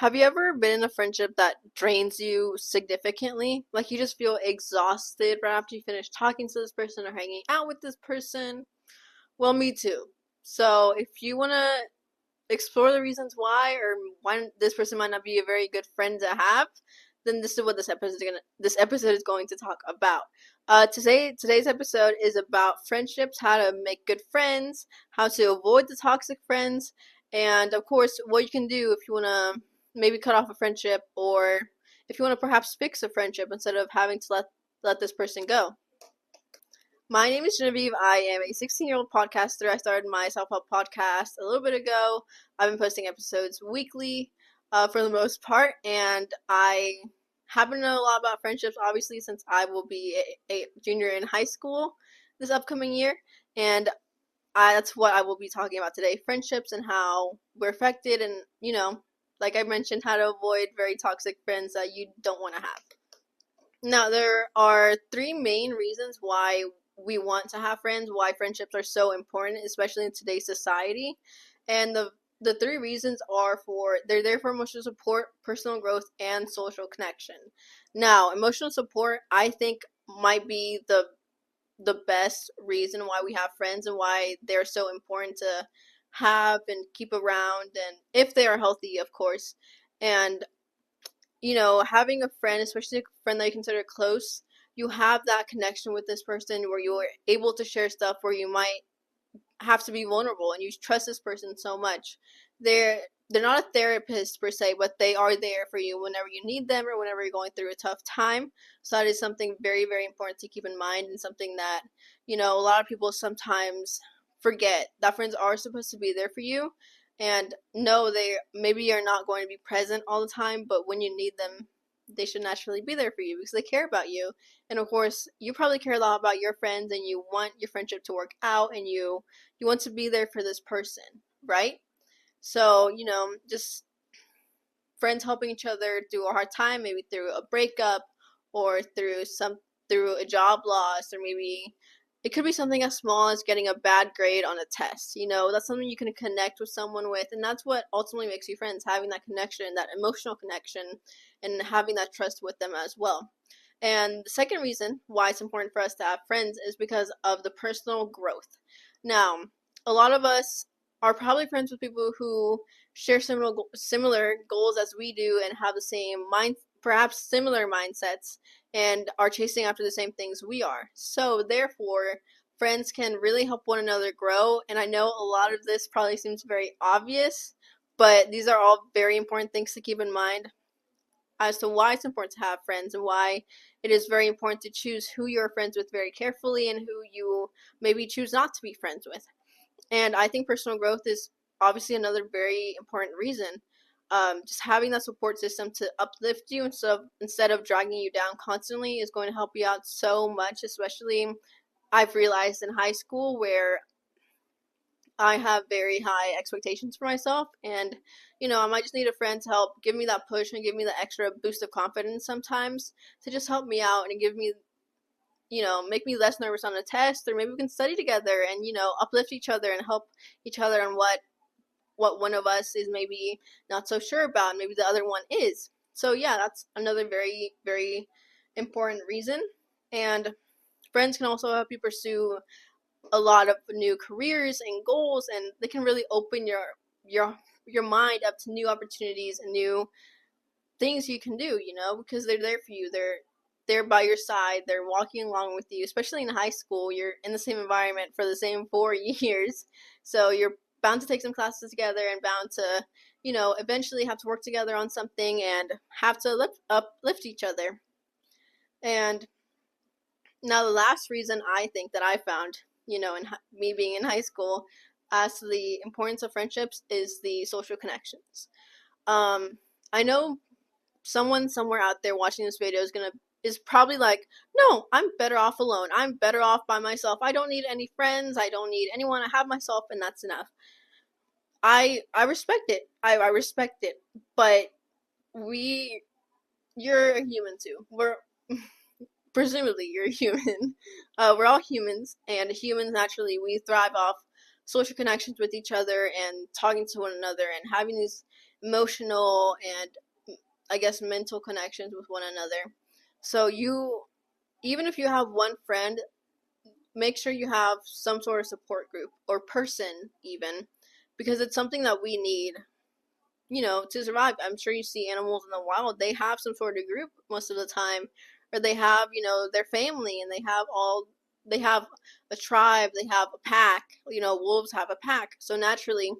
Have you ever been in a friendship that drains you significantly? Like you just feel exhausted right after you finish talking to this person or hanging out with this person? Well, me too. So if you want to explore the reasons why or why this person might not be a very good friend to have, then this is what this episode is going to talk about. Today's episode is about friendships, how to make good friends, how to avoid the toxic friends, and of course what you can do if you want to maybe cut off a friendship, or if you want to perhaps fix a friendship instead of having to let this person go. My name is Genevieve. I am a 16-year-old podcaster. I started my self-help podcast a little bit ago. I've been posting episodes weekly for the most part, and I happen to know a lot about friendships, obviously, since I will be a junior in high school this upcoming year, and that's what I will be talking about today, friendships and how we're affected, and, like I mentioned, how to avoid very toxic friends that you don't want to have. Now, there are three main reasons why we want to have friends, why friendships are so important, especially in today's society. And the three reasons are they're there for emotional support, personal growth, and social connection. Now, emotional support, I think, might be the best reason why we have friends and why they're so important to have and keep around, and if they are healthy, of course. And having a friend, especially a friend that you consider close, you have that connection with this person where you're able to share stuff, where you might have to be vulnerable and you trust this person so much. They're not a therapist per se, but they are there for you whenever you need them or whenever you're going through a tough time. So that is something very, very important to keep in mind, and something that, a lot of people sometimes forget, that friends are supposed to be there for you. And no, they maybe are not going to be present all the time, but when you need them, they should naturally be there for you because they care about you. And of course, you probably care a lot about your friends, and you want your friendship to work out, and you want to be there for this person, right? So, just friends helping each other through a hard time, maybe through a breakup or through a job loss, or maybe it could be something as small as getting a bad grade on a test. That's something you can connect with someone with, and that's what ultimately makes you friends, having that connection, that emotional connection, and having that trust with them as well. And the second reason why it's important for us to have friends is because of the personal growth. Now, a lot of us are probably friends with people who share similar goals as we do, and have the same perhaps similar mindsets, and are chasing after the same things we are. So therefore, friends can really help one another grow. And I know a lot of this probably seems very obvious, but these are all very important things to keep in mind as to why it's important to have friends, and why it is very important to choose who you're friends with very carefully, and who you maybe choose not to be friends with. And I think personal growth is obviously another very important reason. Just having that support system to uplift you instead of dragging you down constantly is going to help you out so much, especially I've realized in high school, where I have very high expectations for myself, and I might just need a friend to help give me that push and give me the extra boost of confidence sometimes, to just help me out and give me, make me less nervous on a test, or maybe we can study together and, uplift each other and help each other on what one of us is maybe not so sure about, and maybe the other one is. So yeah, that's another very, very important reason. And friends can also help you pursue a lot of new careers and goals, and they can really open your mind up to new opportunities and new things you can do, because they're there for you. They're by your side. They're walking along with you, especially in high school. You're in the same environment for the same 4 years. So you're bound to take some classes together, and bound to, eventually have to work together on something, and have to uplift each other. And now the last reason I think that I found, in me being in high school, as to the importance of friendships, is the social connections. I know someone somewhere out there watching this video is probably like, no, I'm better off alone. I'm better off by myself. I don't need any friends. I don't need anyone. I have myself, and that's enough. I respect it. I respect it. But you're a human too. Presumably you're a human. We're all humans, and humans naturally, we thrive off social connections with each other, and talking to one another, and having emotional and, I guess, mental connections with one another. So even if you have one friend, make sure you have some sort of support group or person even, because it's something that we need, to survive. I'm sure you see animals in the wild, they have some sort of group most of the time, or they have, their family, and they have a tribe, they have a pack, wolves have a pack. So naturally,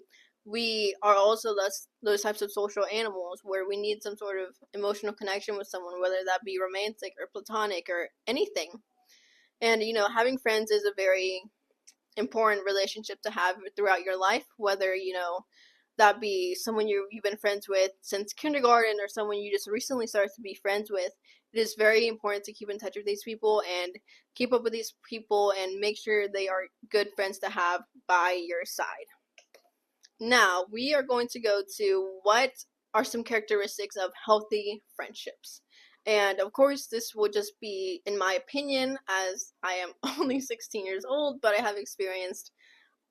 we are also those types of social animals where we need some sort of emotional connection with someone, whether that be romantic or platonic or anything. And, having friends is a very important relationship to have throughout your life, whether, that be someone you've been friends with since kindergarten or someone you just recently started to be friends with. It is very important to keep in touch with these people and keep up with these people and make sure they are good friends to have by your side. Now, we are going to go to what are some characteristics of healthy friendships. And of course, this will just be in my opinion, as I am only 16 years old, but I have experienced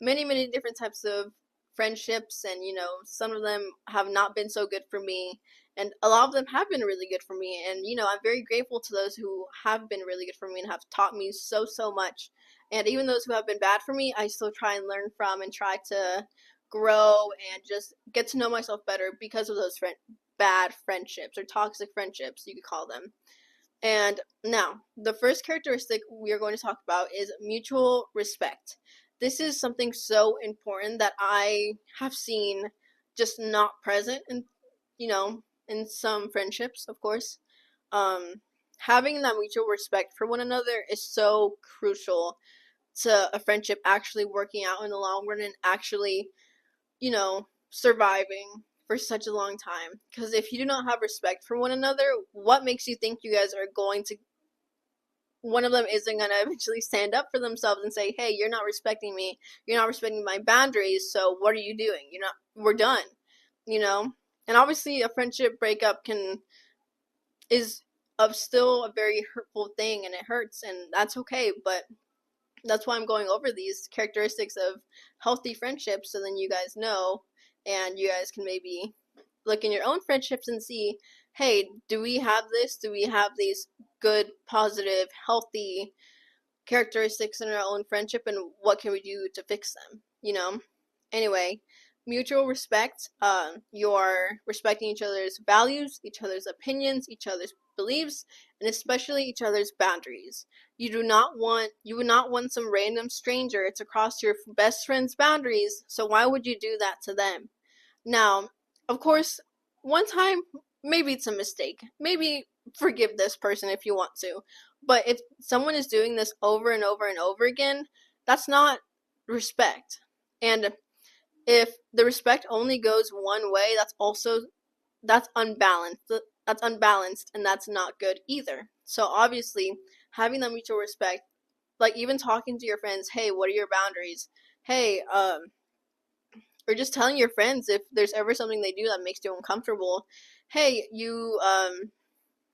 many, many different types of friendships, and some of them have not been so good for me, and a lot of them have been really good for me. And I'm very grateful to those who have been really good for me and have taught me so, so much. And even those who have been bad for me, I still try and learn from and try to grow and just get to know myself better because of those bad friendships, or toxic friendships, you could call them. And now, the first characteristic we are going to talk about is mutual respect. This is something so important that I have seen just not present in some friendships, of course. Having that mutual respect for one another is so crucial to a friendship actually working out in the long run and actually, surviving for such a long time. Because if you do not have respect for one another, what makes you think you guys are going to, one of them isn't going to eventually stand up for themselves and say, hey, you're not respecting me, you're not respecting my boundaries, so what are you doing? We're done, and obviously a friendship breakup is still a very hurtful thing, and it hurts, and that's okay. But that's why I'm going over these characteristics of healthy friendships, so then you guys know, and you guys can maybe look in your own friendships and see, hey, do we have this? Do we have these good, positive, healthy characteristics in our own friendship, and what can we do to fix them? Anyway, mutual respect. You're respecting each other's values, each other's opinions, each other's beliefs, and especially each other's boundaries. You would not want some random stranger to cross your best friend's boundaries, so why would you do that to them? Now, of course, one time, maybe it's a mistake. Maybe forgive this person if you want to. But if someone is doing this over and over and over again, that's not respect. And if the respect only goes one way, that's unbalanced. That's unbalanced, and that's not good either. So obviously, having that mutual respect, like even talking to your friends, hey, what are your boundaries? Hey, or just telling your friends if there's ever something they do that makes you uncomfortable. Hey,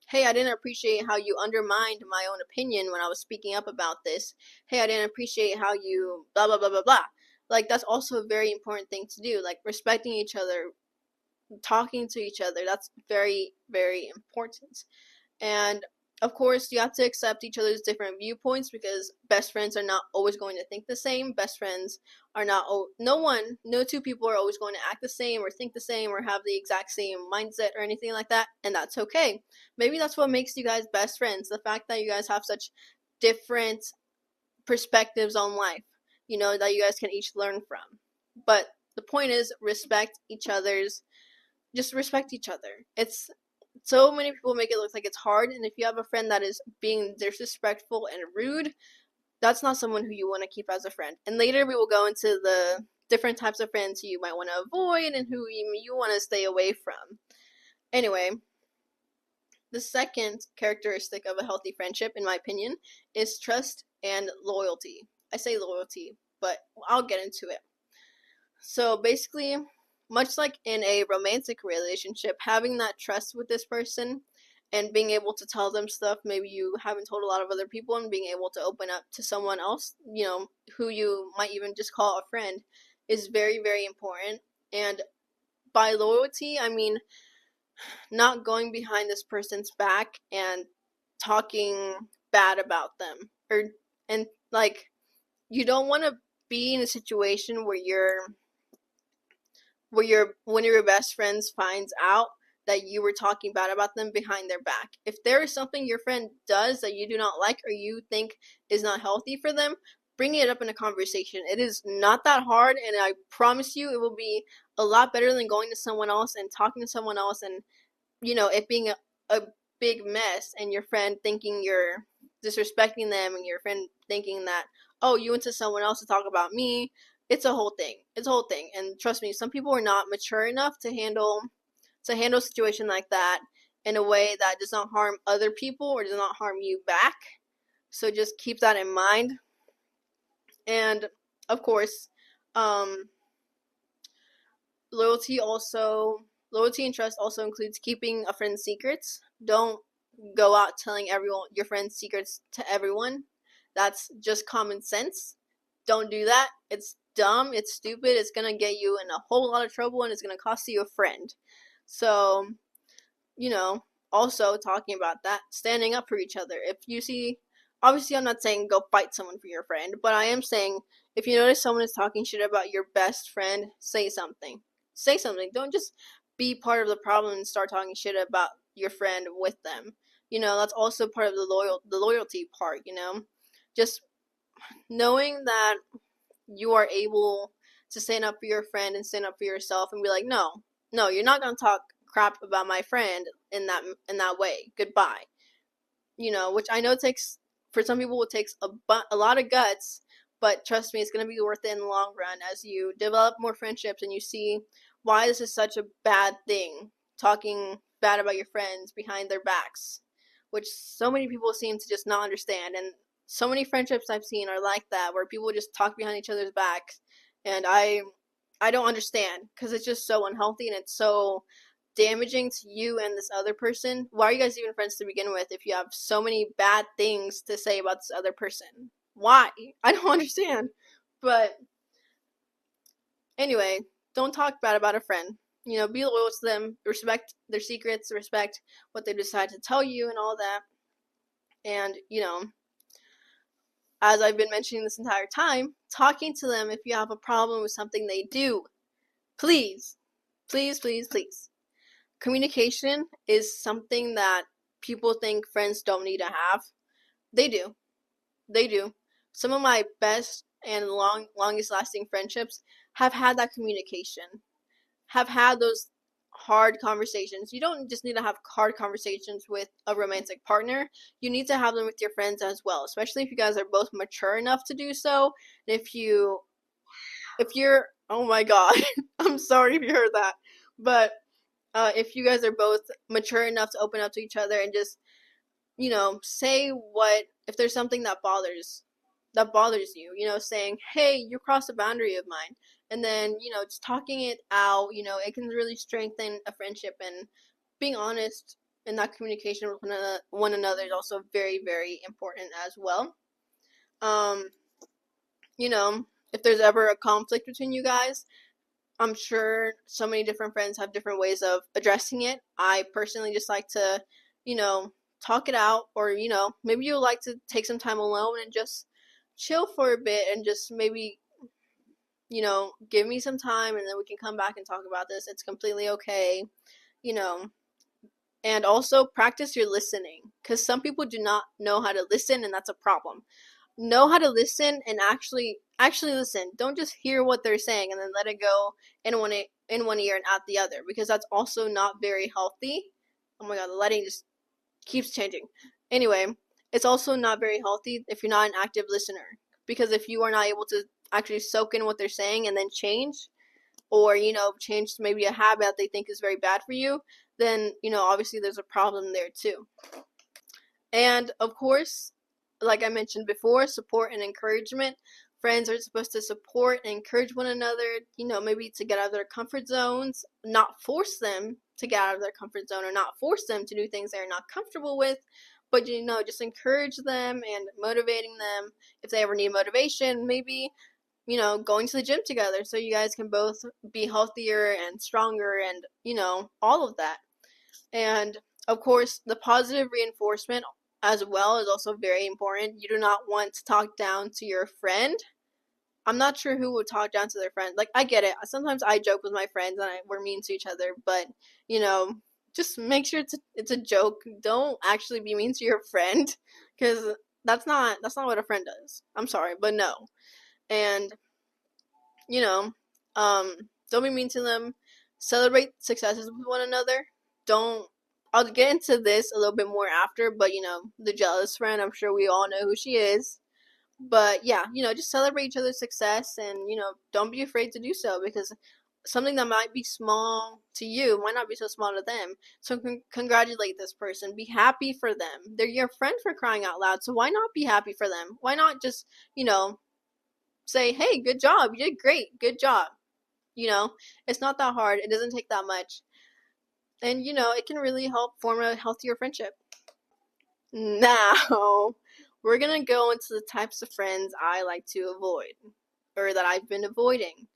hey, I didn't appreciate how you undermined my own opinion when I was speaking up about this. Hey, I didn't appreciate how you blah blah blah blah blah. Like, that's also a very important thing to do. Like, respecting each other, talking to each other, that's very, very important. And of course, you have to accept each other's different viewpoints, because best friends are not always going to think the same. Best friends are not, no two people are always going to act the same or think the same or have the exact same mindset or anything like that, and that's okay. Maybe that's what makes you guys best friends, the fact that you guys have such different perspectives on life, that you guys can each learn from. But the point is, just respect each other. It's so many people make it look like it's hard, and if you have a friend that is being disrespectful and rude, that's not someone who you want to keep as a friend. And later we will go into the different types of friends who you might want to avoid and who you want to stay away from. Anyway, the second characteristic of a healthy friendship, in my opinion, is trust and loyalty. I say loyalty, but I'll get into it. So basically, much like in a romantic relationship, having that trust with this person and being able to tell them stuff maybe you haven't told a lot of other people, and being able to open up to someone else, who you might even just call a friend, is very, very important. And by loyalty, I mean not going behind this person's back and talking bad about them, and like, you don't want to be in a situation where one of your best friends finds out that you were talking bad about them behind their back. If there is something your friend does that you do not like or you think is not healthy for them, bring it up in a conversation. It is not that hard, and I promise you it will be a lot better than going to someone else and talking to someone else and, it being a big mess and your friend thinking you're disrespecting them and your friend thinking that, oh, you went to someone else to talk about me. It's a whole thing. It's a whole thing. And trust me, some people are not mature enough to handle a situation like that in a way that does not harm other people or does not harm you back. So just keep that in mind. And of course, loyalty and trust also includes keeping a friend's secrets. Don't go out telling everyone your friend's secrets to everyone. That's just common sense. Don't do that. It's dumb. It's stupid. It's gonna get you in a whole lot of trouble, and it's gonna cost you a friend. So, also talking about that, standing up for each other. If you see, obviously, I'm not saying go fight someone for your friend, but I am saying if you notice someone is talking shit about your best friend, say something. Say something. Don't just be part of the problem and start talking shit about your friend with them. That's also part of the loyalty part, just knowing that you are able to stand up for your friend and stand up for yourself and be like, no, you're not going to talk crap about my friend in that way. Goodbye. Which I know takes, for some people, it takes a lot of guts, but trust me, it's going to be worth it in the long run as you develop more friendships and you see why this is such a bad thing, talking bad about your friends behind their backs, which so many people seem to just not understand. And so many friendships I've seen are like that, where people just talk behind each other's backs, and I don't understand, because it's just so unhealthy and it's so damaging to you and this other person. Why are you guys even friends to begin with if you have so many bad things to say about this other person? Why? I don't understand. But anyway, don't talk bad about a friend. Be loyal to them, respect their secrets, respect what they decide to tell you and all that. And, as I've been mentioning this entire time, talking to them if you have a problem with something they do. Please, please, please, please. Communication is something that people think friends don't need to have. They do. They do. Some of my best and longest lasting friendships have had that communication, have had those hard conversations. You don't just need to have hard conversations with a romantic partner. You need to have them with your friends as well, especially if you guys are both mature enough to do so. And if you're, oh my god, I'm sorry if you heard that, but if you guys are both mature enough to open up to each other and just, say if there's something that bothers you, saying, hey, you crossed a boundary of mine. And then, just talking it out, it can really strengthen a friendship. And being honest in that communication with one another is also very, very important as well. If there's ever a conflict between you guys, I'm sure so many different friends have different ways of addressing it. I personally just like to, talk it out, or, maybe you'll like to take some time alone and just chill for a bit and just maybe, give me some time and then we can come back and talk about this. It's completely okay, and also practice your listening, because some people do not know how to listen, and that's a problem. Know how to listen and actually listen. Don't just hear what they're saying and then let it go in one ear and out the other, because that's also not very healthy. Oh my god, the lighting just keeps changing. Anyway, it's also not very healthy if you're not an active listener, because if you are not able to actually soak in what they're saying and then change, or change to maybe a habit that they think is very bad for you, then obviously there's a problem there too. And of course, like I mentioned before, support and encouragement. Friends are supposed to support and encourage one another, maybe to get out of their comfort zones, not force them to get out of their comfort zone, or not force them to do things they're not comfortable with, but just encourage them and motivating them. If they ever need motivation, maybe going to the gym together so you guys can both be healthier and stronger and, all of that. And of course, the positive reinforcement as well is also very important. You do not want to talk down to your friend. I'm not sure who would talk down to their friend. Like, I get it. Sometimes I joke with my friends and we're mean to each other, but, just make sure it's a joke. Don't actually be mean to your friend, because that's not what a friend does. I'm sorry, but no. And, you know, don't be mean to them. Celebrate successes with one another. Don't. I'll get into this a little bit more after, but the jealous friend, I'm sure we all know who she is. But yeah, just celebrate each other's success, and don't be afraid to do so, because something that might be small to you might not be so small to them. So congratulate this person. Be happy for them. They're your friend, for crying out loud. So why not be happy for them? Why not just, say, hey, good job. You did great. Good job. It's not that hard. It doesn't take that much. And, it can really help form a healthier friendship. Now, we're going to go into the types of friends I like to avoid, or that I've been avoiding.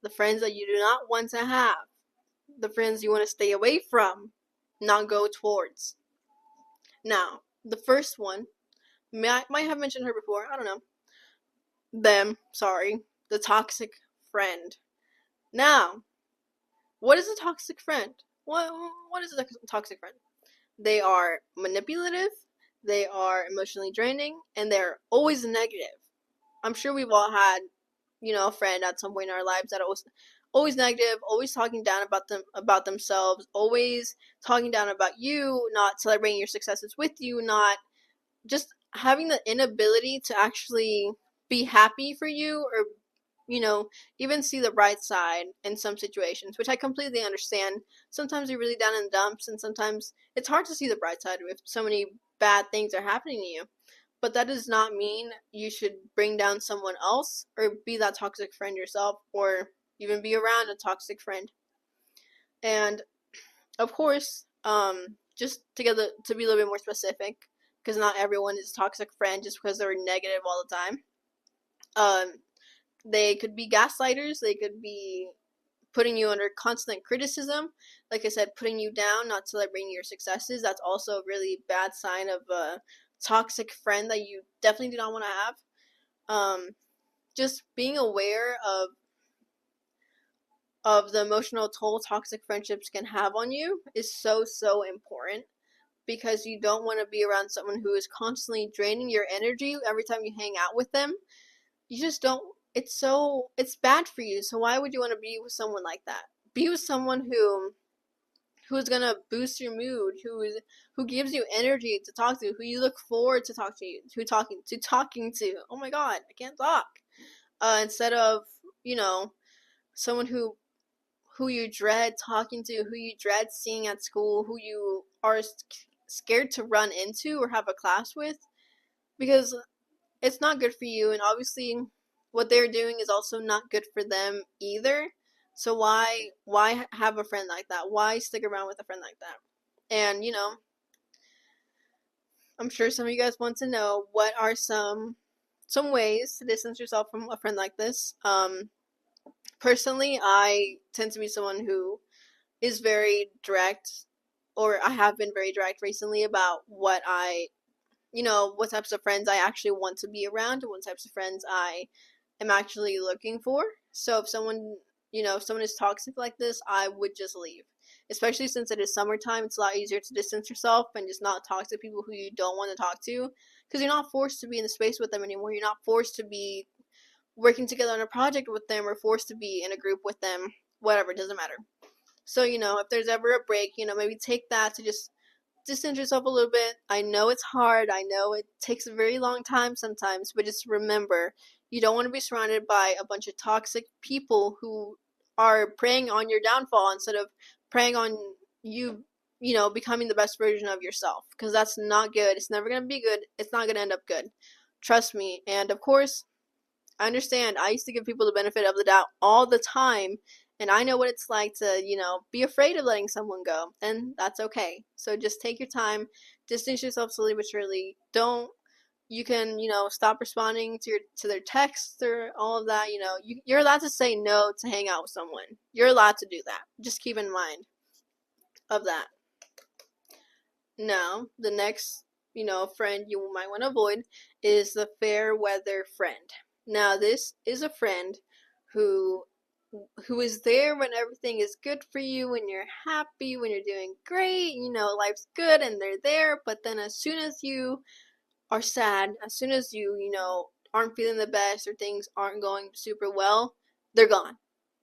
The friends that you do not want to have. The friends you want to stay away from, not go towards. Now, the first one, might have mentioned her before, I don't know. The toxic friend. Now, what is a toxic friend? What is a toxic friend? They are manipulative, they are emotionally draining, and they're always negative. I'm sure we've all had, a friend at some point in our lives that was always negative, always talking down about themselves, always talking down about you, not celebrating your successes with you, not just having the inability to actually be happy for you, or even see the bright side in some situations, which I completely understand. Sometimes you're really down in the dumps, and sometimes it's hard to see the bright side if so many bad things are happening to you. But that does not mean you should bring down someone else, or be that toxic friend yourself, or even be around a toxic friend. And of course, just to be a little bit more specific, because not everyone is a toxic friend just because they're negative all the time. They could be gaslighters. They could be putting you under constant criticism. Like I said, putting you down, not celebrating your successes. That's also a really bad sign of a toxic friend that you definitely do not want to have. Just being aware of the emotional toll toxic friendships can have on you is so, so important, because you don't want to be around someone who is constantly draining your energy every time you hang out with them. You just don't. It's bad for you. So why would you want to be with someone like that? Be with someone who's gonna boost your mood, who gives you energy to talk to, who you look forward to talking to. Oh my god, I can't talk. Instead of someone who you dread talking to, who you dread seeing at school, who you are scared to run into or have a class with, because it's not good for you, and obviously what they're doing is also not good for them either. So why have a friend like that? Why stick around with a friend like that? And I'm sure some of you guys want to know, what are some ways to distance yourself from a friend like this. Personally, I tend to be someone who is very direct, or I have been very direct recently about what types of friends I actually want to be around, and what types of friends I am actually looking for. So if someone is toxic like this, I would just leave. Especially since it is summertime, it's a lot easier to distance yourself and just not talk to people who you don't want to talk to, because you're not forced to be in the space with them anymore. You're not forced to be working together on a project with them, or forced to be in a group with them. Whatever, it doesn't matter. So, if there's ever a break, maybe take that to just distance yourself a little bit. I know it's hard. I know it takes a very long time sometimes, but just remember, you don't want to be surrounded by a bunch of toxic people who are preying on your downfall instead of preying on you, becoming the best version of yourself, because that's not good. It's never going to be good. It's not going to end up good. Trust me. And of course, I understand. I used to give people the benefit of the doubt all the time, and I know what it's like to, be afraid of letting someone go, and that's okay. So just take your time, distance yourself slowly but surely. Don't You can, stop responding to their texts or all of that. You're allowed to say no to hang out with someone. You're allowed to do that. Just keep in mind of that. Now, the next, friend you might want to avoid is the fair weather friend. Now, this is a friend who who is there when everything is good for you, when you're happy, when you're doing great, life's good and they're there, but then as soon as you are sad, as soon as you aren't feeling the best or things aren't going super well, they're gone.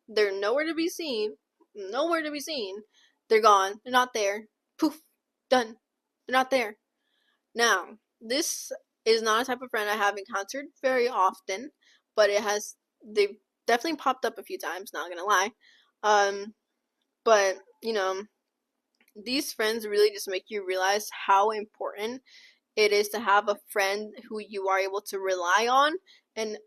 They're nowhere to be seen. Nowhere to be seen. They're gone. They're not there. Poof. Done. They're not there. Now, this is not a type of friend I have encountered very often, but they've definitely popped up a few times, not gonna lie. But, these friends really just make you realize how important it is to have a friend who you are able to rely on and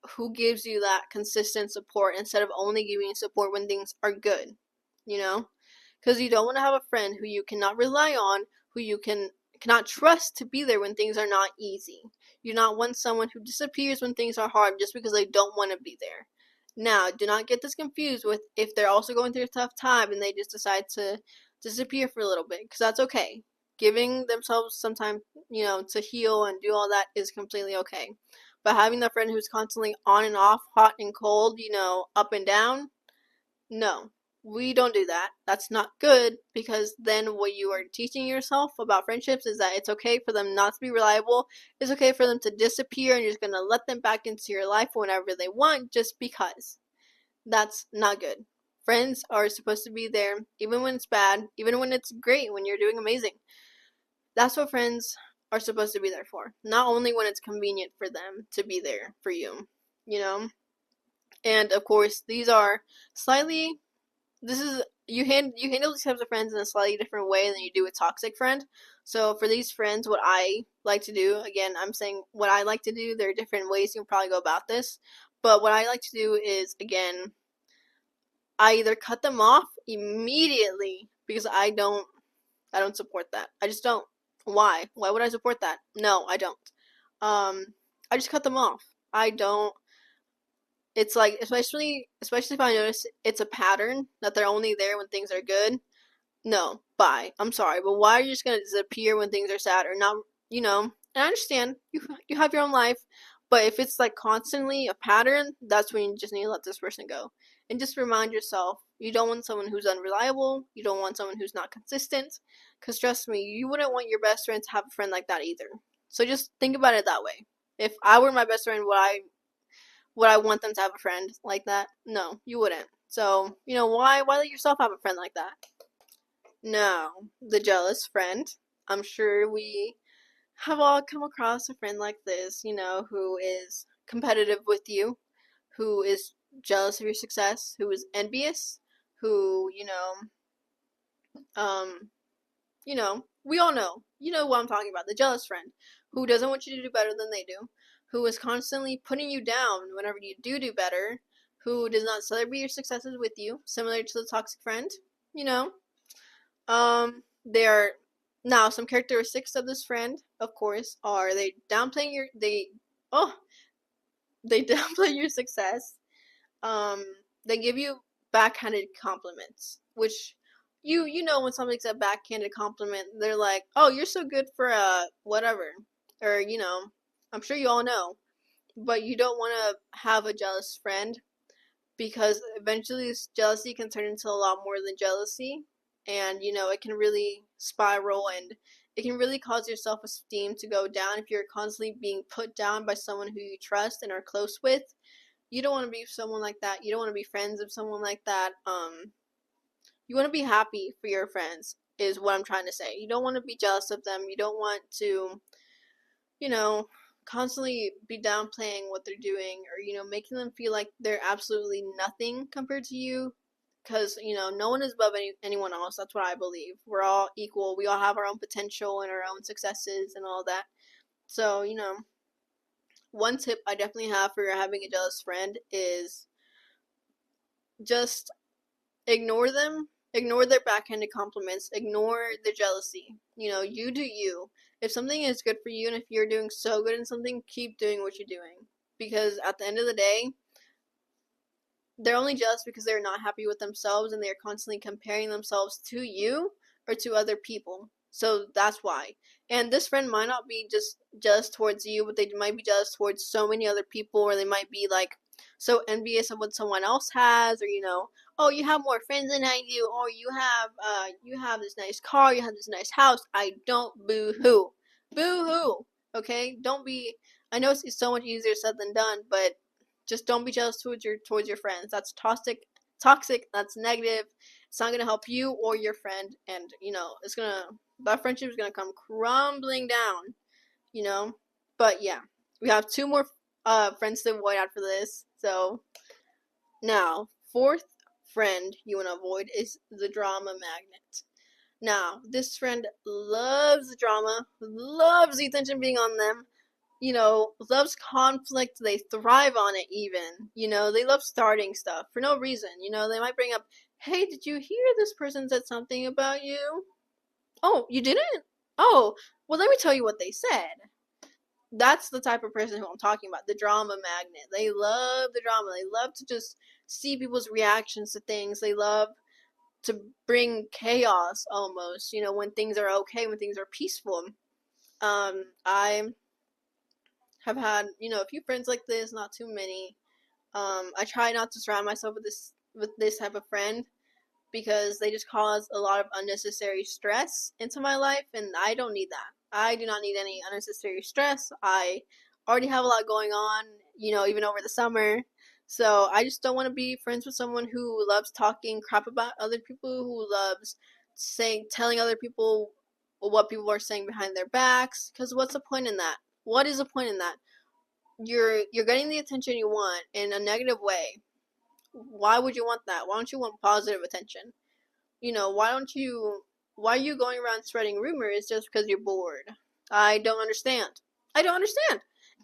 who gives you that consistent support instead of only giving you support when things are good, you know? Because you don't want to have a friend who you cannot rely on, who you cannot trust to be there when things are not easy. You do not want someone who disappears when things are hard just because they don't want to be there. Now, do not get this confused with if they're also going through a tough time and they just decide to disappear for a little bit, because that's okay. Giving themselves some time, to heal and do all that is completely okay. But having that friend who's constantly on and off, hot and cold, up and down, no. We don't do that. That's not good, because then what you are teaching yourself about friendships is that it's okay for them not to be reliable. It's okay for them to disappear and you're just going to let them back into your life whenever they want just because. That's not good. Friends are supposed to be there even when it's bad, even when it's great, when you're doing amazing. That's what friends are supposed to be there for. Not only when it's convenient for them to be there for you, you know? And of course, these are slightly you handle these types of friends in a slightly different way than you do a toxic friend. So for these friends, what I like to do, again, I'm saying what I like to do, there are different ways you can probably go about this. But what I like to do is, again, I either cut them off immediately because I don't support that. I just don't. Why? Why would I support that? No, I don't. I just cut them off. I don't. It's like, especially if I notice it's a pattern that they're only there when things are good. No, bye. I'm sorry, but why are you just gonna disappear when things are sad or not? And I understand you have your own life, but if it's like constantly a pattern, that's when you just need to let this person go. And just remind yourself, you don't want someone who's unreliable. You don't want someone who's not consistent. Because trust me, you wouldn't want your best friend to have a friend like that either. So just think about it that way. If I were my best friend, would I want them to have a friend like that? No, you wouldn't. So, why let yourself have a friend like that? Now, the jealous friend. I'm sure we have all come across a friend like this, who is competitive with you, who is jealous of your success, who is envious, who, um, we all know. You know what I'm talking about. The jealous friend who doesn't want you to do better than they do, who is constantly putting you down whenever you do better, who does not celebrate your successes with you, similar to the toxic friend, you know. There are now some characteristics of this friend, of course, are they downplay your success. Um, they give you backhanded compliments, which you know when somebody's a backhanded compliment, they're like, "Oh, you're so good for whatever," or I'm sure you all know, but you don't want to have a jealous friend because eventually this jealousy can turn into a lot more than jealousy, and it can really spiral and it can really cause your self-esteem to go down if you're constantly being put down by someone who you trust and are close with. You don't want to be someone like that. You don't want to be friends with someone like that. You want to be happy for your friends is what I'm trying to say. You don't want to be jealous of them. You don't want to, you know, constantly be downplaying what they're doing or, making them feel like they're absolutely nothing compared to you. Because, no one is above anyone else. That's what I believe. We're all equal. We all have our own potential and our own successes and all that. So, one tip I definitely have for having a jealous friend is just ignore them Ignore their backhanded compliments. Ignore the jealousy. You do you. If something is good for you and if you're doing so good in something, keep doing what you're doing. Because at the end of the day, they're only jealous because they're not happy with themselves and they're constantly comparing themselves to you or to other people. So that's why. And this friend might not be just jealous towards you, but they might be jealous towards so many other people, or they might be like so envious of what someone else has, or oh, you have more friends than I do, or you have this nice car, you have this nice house. I don't. Boo hoo. Boo hoo. Okay? Don't be. I know it's so much easier said than done, but just don't be jealous towards your friends. That's toxic, that's negative. It's not gonna help you or your friend, and that friendship is gonna come crumbling down. But yeah, we have two more friends to avoid after this. So now, fourth friend you wanna avoid is the drama magnet. Now, this friend loves the drama, loves the attention being on them, loves conflict. They thrive on it even. They love starting stuff for no reason. They might bring up, hey, did you hear this person said something about you? Oh, you didn't? Oh, well, let me tell you what they said. That's the type of person who I'm talking about, the drama magnet. They love the drama. They love to just see people's reactions to things. They love to bring chaos almost, when things are okay, when things are peaceful. I have had, a few friends like this, not too many. I try not to surround myself with this type of friend because they just cause a lot of unnecessary stress into my life, and I don't need that. I do not need any unnecessary stress. I already have a lot going on, even over the summer. So I just don't want to be friends with someone who loves talking crap about other people, who loves telling other people what people are saying behind their backs. Because what's the point in that? What is the point in that? You're getting the attention you want in a negative way. Why would you want that? Why don't you want positive attention? Why are you going around spreading rumors just because you're bored? I don't understand.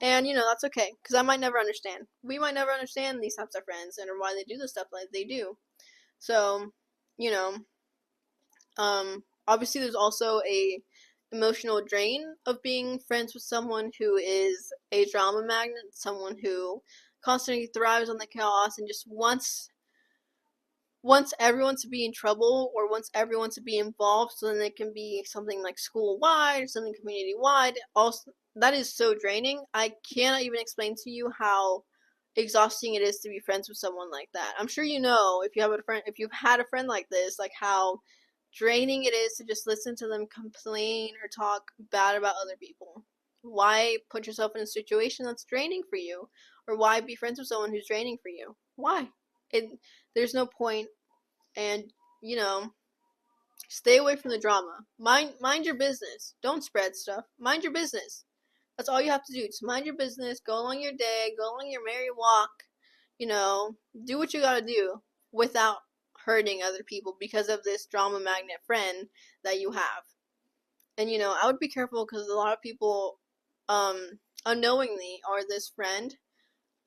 And that's okay, because I might never understand. We might never understand these types of friends and why they do the stuff like they do. So, you know, obviously there's also a emotional drain of being friends with someone who is a drama magnet, someone who constantly thrives on the chaos and just wants everyone to be in trouble, or wants everyone to be involved, so then it can be something like school-wide or something community-wide. Also, that is so draining. I cannot even explain to you how exhausting it is to be friends with someone like that. I'm sure if you've had a friend like this, like how draining it is to just listen to them complain or talk bad about other people. Why put yourself in a situation that's draining for you? Or why be friends with someone who's draining for you? Why? There's no point. And, stay away from the drama. Mind your business. Don't spread stuff. Mind your business. That's all you have to do. Just mind your business. Go along your day. Go along your merry walk. Do what you gotta do without hurting other people because of this drama magnet friend that you have. And, I would be careful because a lot of people, unknowingly are this friend,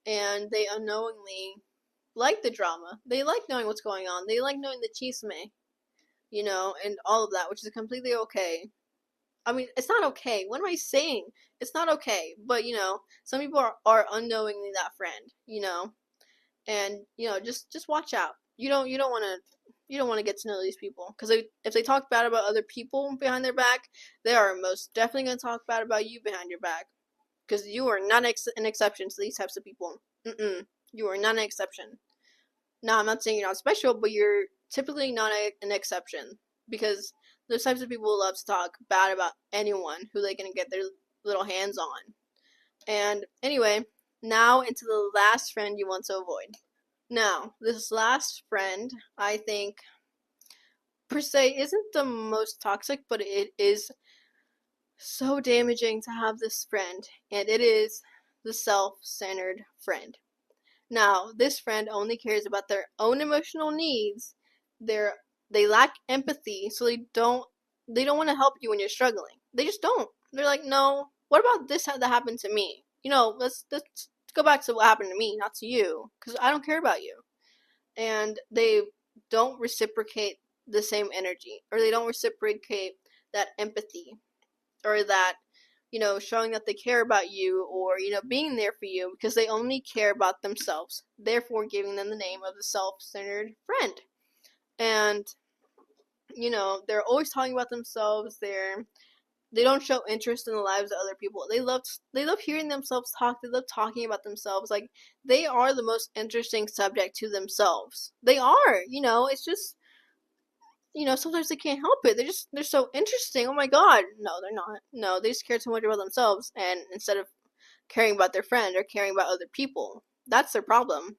and they unknowingly like the drama. They like knowing what's going on. They like knowing the chisme, and all of that, which is completely okay. I mean, it's not okay. What am I saying? It's not okay. But, some people are unknowingly that friend, and, just watch out. You don't want to get to know these people, because if they talk bad about other people behind their back, they are most definitely going to talk bad about you behind your back, because you are not an exception to these types of people. You are not an exception. Now, I'm not saying you're not special, but you're typically not an exception, because those types of people love to talk bad about anyone who they can get their little hands on. And anyway, now into the last friend you want to avoid. Now, this last friend, I think, per se, isn't the most toxic, but it is so damaging to have this friend, and it is the self-centered friend. Now, this friend only cares about their own emotional needs. They lack empathy, so they don't want to help you when you're struggling. They just don't. They're like, no, what about this that happened to me? Let's go back to what happened to me, not to you, because I don't care about you. And they don't reciprocate the same energy, or they don't reciprocate that empathy, or that, showing that they care about you, or, being there for you, because they only care about themselves, therefore giving them the name of the self-centered friend. And, they're always talking about themselves. They don't show interest in the lives of other people. They love hearing themselves talk. They love talking about themselves. Like, they are the most interesting subject to themselves. They are, it's just, sometimes they can't help it. They're so interesting. Oh my god. No, they're not. No, they just care too much about themselves, and instead of caring about their friend or caring about other people. That's their problem.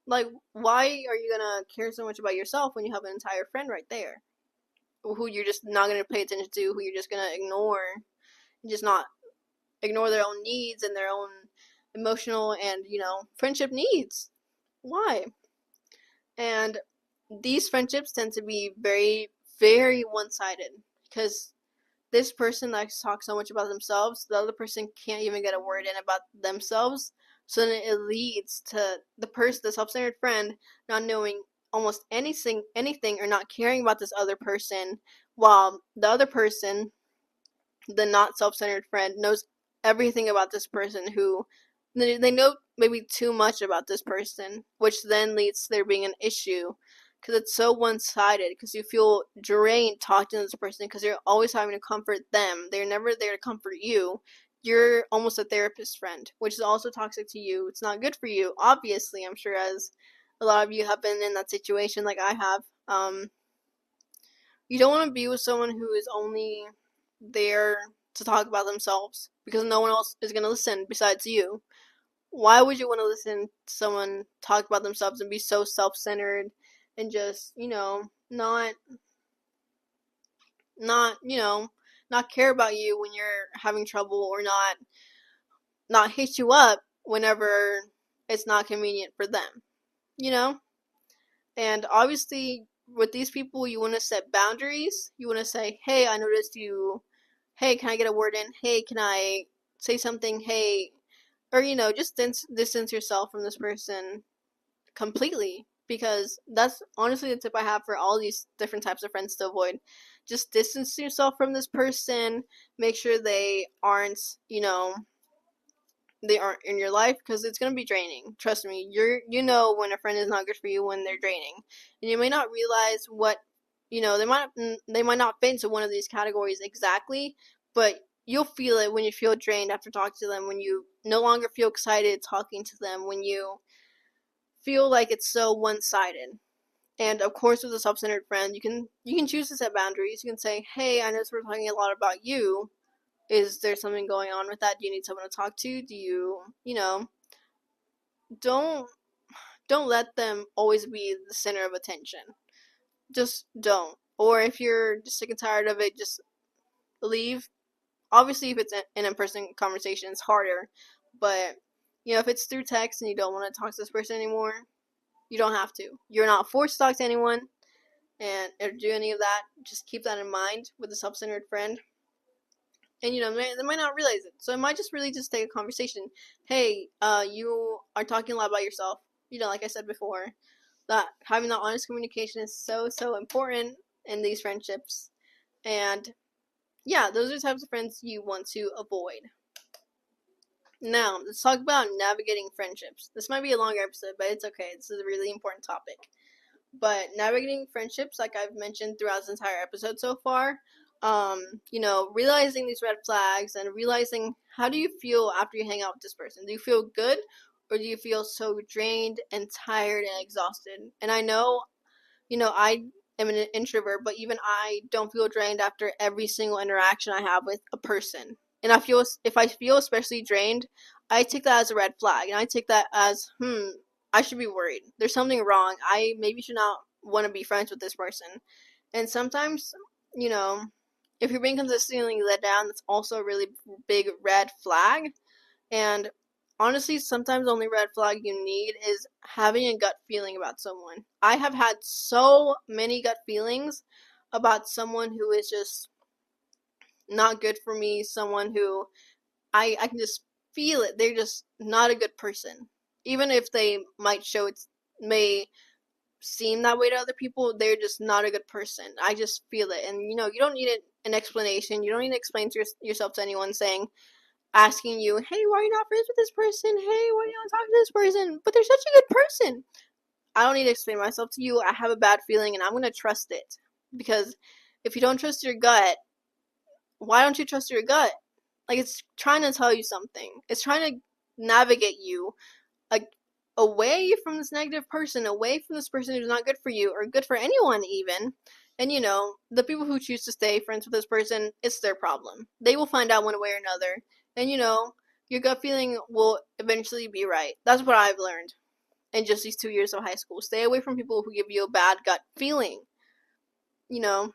Like, why are you gonna care so much about yourself when you have an entire friend right there, who you're just not gonna pay attention to, who you're just gonna ignore, and just not ignore their own needs and their own emotional and, friendship needs? Why? And these friendships tend to be very, very one-sided, because this person likes to talk so much about themselves, the other person can't even get a word in about themselves. So then it leads to the self-centered friend, not knowing almost anything, or not caring about this other person, while the other person, the not self-centered friend, knows everything about this person, who they know maybe too much about this person, which then leads to there being an issue, because it's so one-sided, because you feel drained talking to this person, because you're always having to comfort them. They're never there to comfort you. You're almost a therapist friend, which is also toxic to you. It's not good for you, obviously. I'm sure, as a lot of you have been in that situation like I have. You don't want to be with someone who is only there to talk about themselves, because no one else is going to listen besides you. Why would you want to listen to someone talk about themselves and be so self-centered and just, not care about you when you're having trouble, or not hit you up whenever it's not convenient for them, And obviously, with these people, you want to set boundaries. You want to say, hey, I noticed you. Hey, can I get a word in? Hey, can I say something? Hey, or, just distance yourself from this person completely, because that's honestly the tip I have for all these different types of friends to avoid. Just distance yourself from this person. Make sure they aren't in your life, because it's going to be draining. Trust me. When a friend is not good for you, when they're draining, and you may not realize what, they might not fit into one of these categories exactly, but you'll feel it when you feel drained after talking to them, when you no longer feel excited talking to them, when you feel like it's so one-sided. And of course, with a self-centered friend, you can choose to set boundaries. You can say, hey, I noticed we're talking a lot about you. Is there something going on with that? Do you need someone to talk to? Do you, don't let them always be the center of attention. Just don't. Or if you're just sick and tired of it, just leave. Obviously, if it's an in-person conversation, it's harder. But, if it's through text and you don't want to talk to this person anymore, you don't have to. You're not forced to talk to anyone or do any of that. Just keep that in mind with a self-centered friend. And, they might not realize it. So it might just really just take a conversation. Hey, you are talking a lot about yourself. Like I said before, that having that honest communication is so, so important in these friendships. And yeah, those are the types of friends you want to avoid. Now, let's talk about navigating friendships. This might be a longer episode, but it's okay. This is a really important topic. But navigating friendships, like I've mentioned throughout this entire episode so far, realizing these red flags and realizing, how do you feel after you hang out with this person? Do you feel good, or do you feel so drained and tired and exhausted? And I know, I am an introvert, but even I don't feel drained after every single interaction I have with a person. And if I feel especially drained, I take that as a red flag, and I take that as, I should be worried. There's something wrong. I maybe should not want to be friends with this person. And sometimes, if you're being consistently let down, that's also a really big red flag. And honestly, sometimes the only red flag you need is having a gut feeling about someone. I have had so many gut feelings about someone who is just not good for me, someone who I can just feel it. They're just not a good person. Even if they might seem that way to other people, they're just not a good person. I just feel it. And, you know, you don't need an explanation. You don't need to explain to yourself to anyone asking you, hey, why are you not friends with this person? Hey, why are you not talking to this person? But they're such a good person. I don't need to explain myself to you. I have a bad feeling and I'm going to trust it. Because if you don't trust your gut, why don't you trust your gut? Like, it's trying to tell you something. It's trying to navigate you, like, away from this negative person, away from this person who's not good for you or good for anyone even. And, you know, the people who choose to stay friends with this person, it's their problem. They will find out one way or another. And, you know, your gut feeling will eventually be right. That's what I've learned in just these 2 years of high school. Stay away from people who give you a bad gut feeling. You know,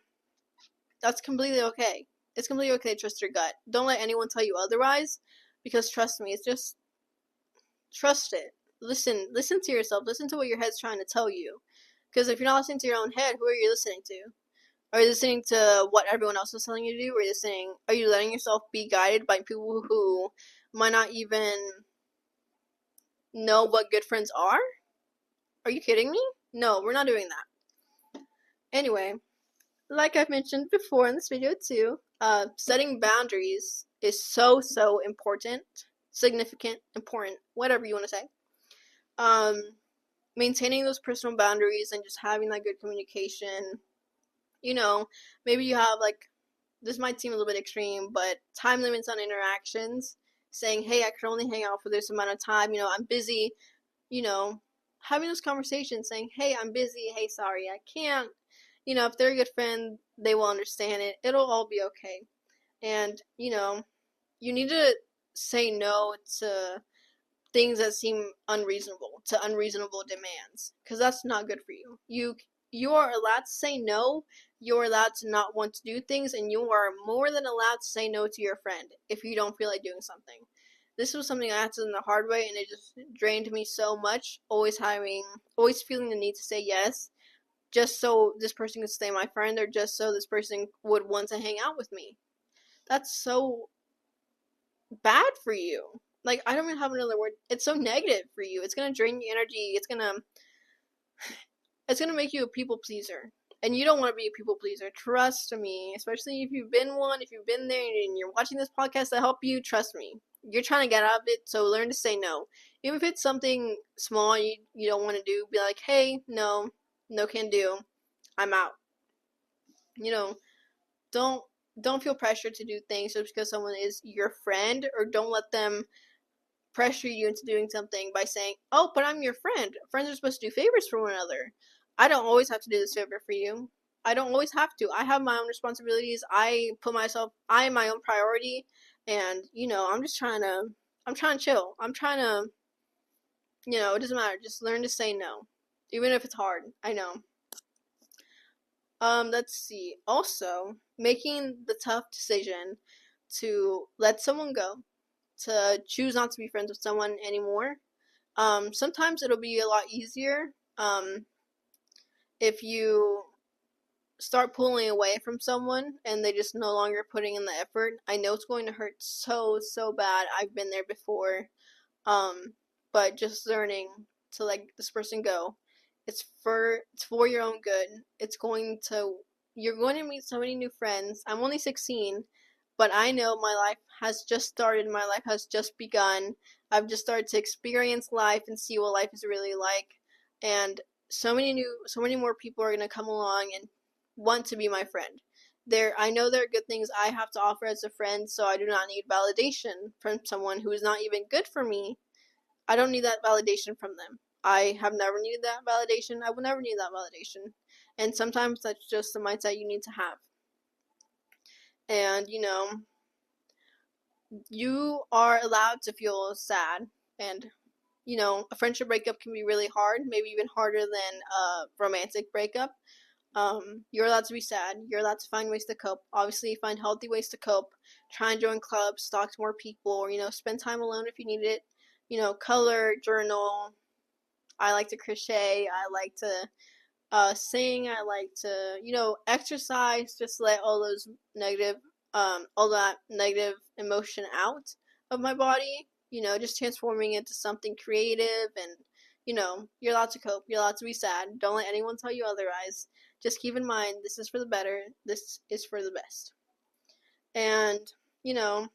that's completely okay. It's completely okay to trust your gut. Don't let anyone tell you otherwise, because trust me, it's just trust it. Listen to yourself. Listen to what your head's trying to tell you. Because if you're not listening to your own head, who are you listening to? Are you listening to what everyone else is telling you to do? Or are you letting yourself be guided by people who might not even know what good friends are? Are you kidding me? No, we're not doing that. Anyway, like I've mentioned before in this video too, setting boundaries is so important, significant, important, whatever you want to say. Maintaining those personal boundaries and just having that good communication. You know, maybe you have, like, this might seem a little bit extreme, but time limits on interactions. Saying, hey, I can only hang out for this amount of time. You know, I'm busy. You know, having those conversations, saying, hey, I'm busy. Hey, sorry, I can't. You know, if they're a good friend, they will understand it. It'll all be okay. And, you know, you need to say no to things that seem unreasonable, to unreasonable demands, because that's not good for you. You are allowed to say no. You're allowed to not want to do things, and you are more than allowed to say no to your friend if you don't feel like doing something. This was something I had to learn the hard way, and it just drained me so much. Always feeling the need to say yes, just so this person could stay my friend, or just so this person would want to hang out with me. That's so bad for you. Like, I don't even have another word. It's so negative for you. It's gonna drain your energy. It's gonna make you a people pleaser. And you don't want to be a people pleaser. Trust me. Especially if you've been one, if you've been there and you're watching this podcast to help you, trust me. You're trying to get out of it, so learn to say no. Even if it's something small you don't want to do, be like, hey, no can do. I'm out. You know, don't feel pressured to do things just because someone is your friend, or don't let them pressure you into doing something by saying, oh, but I'm your friend. Friends are supposed to do favors for one another. I don't always have to do this favor for you. I don't always have to. I have my own responsibilities. I am my own priority. And, you know, I'm trying to chill. I'm trying to, you know, it doesn't matter. Just learn to say no. Even if it's hard. I know. Let's see. Also, making the tough decision to let someone go, to choose not to be friends with someone anymore. Sometimes it'll be a lot easier if you start pulling away from someone and they just no longer putting in the effort. I know it's going to hurt so bad. I've been there before. But just learning to let this person go. It's for your own good. You're going to meet so many new friends. I'm only 16, but I know my life has just started. My life has just begun. I've just started to experience life and see what life is really like. And so many more people are going to come along and want to be my friend. I know there are good things I have to offer as a friend, so I do not need validation from someone who is not even good for me. I don't need that validation from them. I have never needed that validation. I will never need that validation. And sometimes that's just the mindset you need to have. And, you know, you are allowed to feel sad. And, you know, a friendship breakup can be really hard, maybe even harder than a romantic breakup. You're allowed to be sad. You're allowed to find ways to cope. Obviously, find healthy ways to cope. Try and join clubs, talk to more people, or, you know, spend time alone if you need it. You know, color, journal. I like to crochet. I like to sing. I like to, you know, exercise. Just let all that negative emotion out of my body. You know, just transforming it to something creative and, you're allowed to cope. You're allowed to be sad. Don't let anyone tell you otherwise. Just keep in mind, this is for the better. This is for the best. And, you know,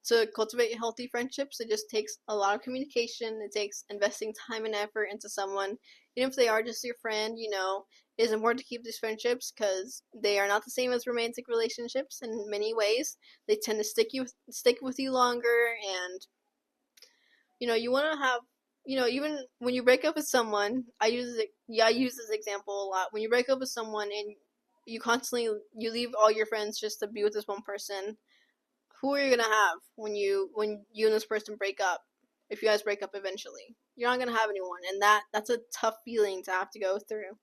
to cultivate healthy friendships, it just takes a lot of communication. It takes investing time and effort into someone. Even if they are just your friend, it is important to keep these friendships because they are not the same as romantic relationships in many ways. They tend to stick with you longer, and you want to have, even when you break up with someone, I use this example a lot. When you break up with someone and you leave all your friends just to be with this one person, who are you gonna have when you and this person break up? If you guys break up eventually, you're not gonna have anyone, and that's a tough feeling to have to go through.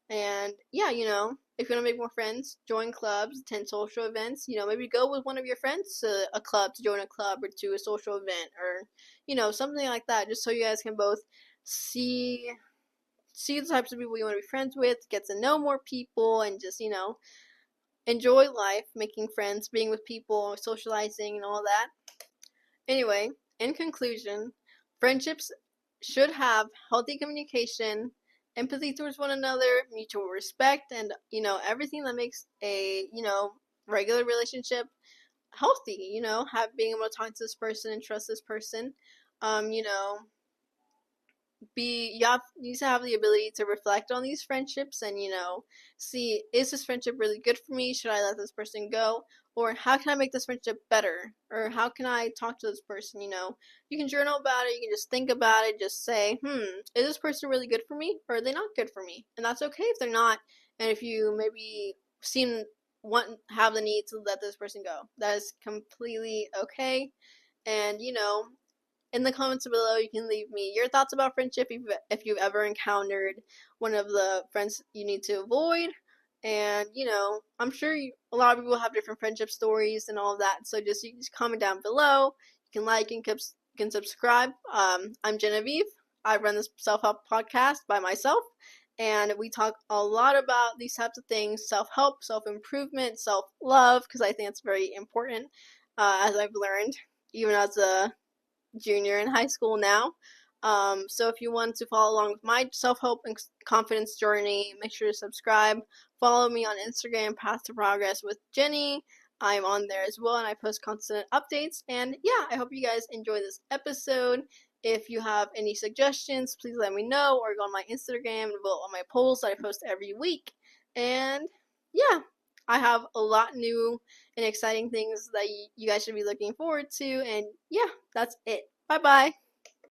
And yeah, if you want to make more friends, join clubs, attend social events. Maybe go with one of your friends to a club, to join a club or to a social event, or something like that, just so you guys can both see the types of people you want to be friends with, get to know more people, and just enjoy life, making friends, being with people, socializing, and all that. Anyway, in conclusion, friendships should have healthy communication, empathy towards one another, mutual respect, and everything that makes a regular relationship healthy. Being able to talk to this person and trust this person. You need to have the ability to reflect on these friendships and see, is this friendship really good for me? Should I let this person go? Or how can I make this friendship better? Or how can I talk to this person? You can journal about it. You can just think about it. Just say, is this person really good for me, or are they not good for me? And that's okay if they're not. And if you maybe have the need to let this person go, that is completely okay. And in the comments below, you can leave me your thoughts about friendship, if you've ever encountered one of the friends you need to avoid. And I'm sure a lot of people have different friendship stories and all of that. So you just comment down below. You can like and can subscribe. I'm Genevieve. I run this self-help podcast by myself, and we talk a lot about these types of things: self-help, self-improvement, self-love, because I think it's very important, as I've learned, even as a junior in high school now. So if you want to follow along with my self-help and confidence journey, make sure to subscribe. Follow me on Instagram, Path to Progress with Ginny. I'm on there as well, and I post constant updates. And yeah, I hope you guys enjoy this episode. If you have any suggestions, please let me know, or go on my Instagram and vote on my polls that I post every week. And yeah, I have a lot new and exciting things that you guys should be looking forward to. And yeah, that's it. Bye bye.